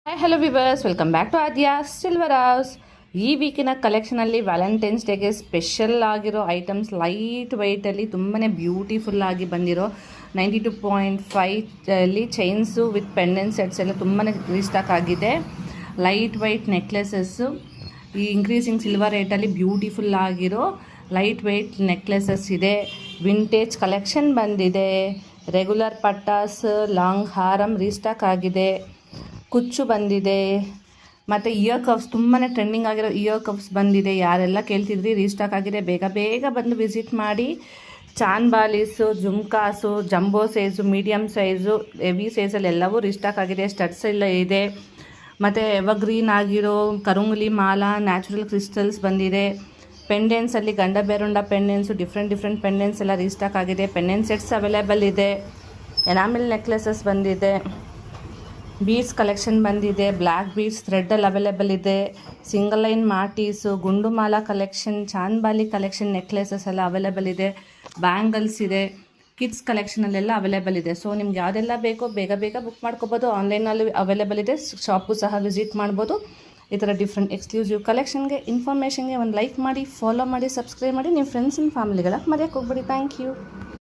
Hi hello viewers, welcome back to Adya silver house. ಈ ವೀಕಿನ ಕಲೆಕ್ಷನಲ್ಲಿ ವ್ಯಾಲೆಂಟೈನ್ಸ್ ಡೇಗೆ ಸ್ಪೆಷಲ್ ಆಗಿರೋ ಐಟಮ್ಸ್ ಲೈಟ್ ವೆಯ್ಟಲ್ಲಿ ತುಂಬಾ ಬ್ಯೂಟಿಫುಲ್ ಆಗಿ ಬಂದಿರೋ 92.5 ಚೈನ್ಸು ವಿತ್ ಪೆಂಡೆಂಟ್ ಸೆಟ್ಸ್ ಎಲ್ಲ ತುಂಬಾ ರೀಸ್ಟಾಕ್ ಆಗಿದೆ. ಲೈಟ್ ವೆಯ್ಟ್ ನೆಕ್ಲೆಸಸ್ಸು ಈ ಇನ್ಕ್ರೀಸಿಂಗ್ ಸಿಲ್ವರ್ ರೇಟಲ್ಲಿ ಬ್ಯೂಟಿಫುಲ್ ಆಗಿರೋ ಲೈಟ್ ವೆಯ್ಟ್ ನೆಕ್ಲೆಸಸ್ ಇದೆ. ವಿಂಟೇಜ್ ಕಲೆಕ್ಷನ್ ಬಂದಿದೆ. ರೆಗ್ಯುಲರ್ ಪಟ್ಟಾಸ್, ಲಾಂಗ್ ಹಾರಮ್ ರೀಸ್ಟಾಕ್ ಆಗಿದೆ. ಕುಚ್ಚು ಬಂದಿದೆ. ಮತ್ತು ಇಯರ್ ಕಫ್ಸ್ ತುಂಬಾ ಟ್ರೆಂಡಿಂಗ್ ಆಗಿರೋ ಇಯರ್ ಕಫ್ಸ್ ಬಂದಿದೆ. ಯಾರೆಲ್ಲ ಕೇಳ್ತಿದ್ರಿ ರೀಸ್ಟಾಕ್ ಆಗಿದೆ, ಬೇಗ ಬೇಗ ಬಂದು ವಿಸಿಟ್ ಮಾಡಿ. ಚಾನ್ ಬಾಲೀಸು, ಜುಮ್ಕಾಸು, jumbo size, medium size, heavy ಸೈಜಲ್ಲಿ ಎಲ್ಲವೂ ರೀಸ್ಟಾಕ್ ಆಗಿದೆ. ಸ್ಟಡ್ಸ್ ಎಲ್ಲ ಇದೆ. ಮತ್ತು ಎವರ್ಗ್ರೀನ್ ಆಗಿರೋ ಕರುಂಗುಲಿ ಮಾಲಾ, ನ್ಯಾಚುರಲ್ ಕ್ರಿಸ್ಟಲ್ಸ್ ಬಂದಿದೆ. ಪೆಂಡೆಂಟ್ಸಲ್ಲಿ ಗಂಡ ಬೇರುಂಡ ಪೆಂಡೆಂಟ್ಸು, ಡಿಫ್ರೆಂಟ್ ಪೆಂಡೆಂಟ್ಸ್ ಎಲ್ಲ ರೀಸ್ಟಾಕ್ ಆಗಿದೆ. ಪೆಂಡೆಂಟ್ ಸೆಟ್ಸ್ ಅವೈಲೇಬಲ್ ಇದೆ. ಎನಾಮಿಲ್ ನೆಕ್ಲೆಸಸ್ ಬಂದಿದೆ. ಬೀಡ್ಸ್ ಕಲೆಕ್ಷನ್ ಬಂದಿದೆ. ಬ್ಲ್ಯಾಕ್ ಬೀಡ್ಸ್ ಥ್ರೆಡ್ಡಲ್ಲಿ ಅವೈಲೇಬಲ್ ಇದೆ. ಸಿಂಗಲ್ ಲೈನ್ ಮಾಟೀಸು, ಗುಂಡು Mala collection, chandbali collection necklaces ಎಲ್ಲ ಅವೈಲೇಬಲ್ ಇದೆ. ಬ್ಯಾಂಗಲ್ಸ್ ಇದೆ. ಕಿಡ್ಸ್ ಕಲೆಕ್ಷನಲ್ಲೆಲ್ಲ ಅವೈಲೇಬಲ್ ಇದೆ. ಸೊ ನಿಮ್ಗೆ ಯಾವುದೆಲ್ಲ ಬೇಕೋ ಬೇಗ ಬೇಗ ಬುಕ್ ಮಾಡ್ಕೋಬೋದು. ಆನ್ಲೈನಲ್ಲಿ ಅವೈಲೇಬಲ್ ಇದೆ. ಶಾಪು ಸಹ ವಿಸಿಟ್ ಮಾಡ್ಬೋದು. ಈ ಥರ ಡಿಫ್ರೆಂಟ್ ಎಕ್ಸ್ಕ್ಲೂಸಿವ್ ಕಲೆಕ್ಷನ್ಗೆ, ಇನ್ಫಾರ್ಮೇಷನ್ಗೆ ಒಂದು ಲೈಕ್ ಮಾಡಿ, ಫಾಲೋ ಮಾಡಿ, ಸಬ್ಸ್ಕ್ರೈಬ್ ಮಾಡಿ. ನಿಮ್ಮ ಫ್ರೆಂಡ್ಸ್ ಆ್ಯಂಡ್ ಫ್ಯಾಮಿಲಿಗಳ ಮರೆಯೋಕ್ಕೆ ಹೋಗ್ಬೇಡಿ. Thank you.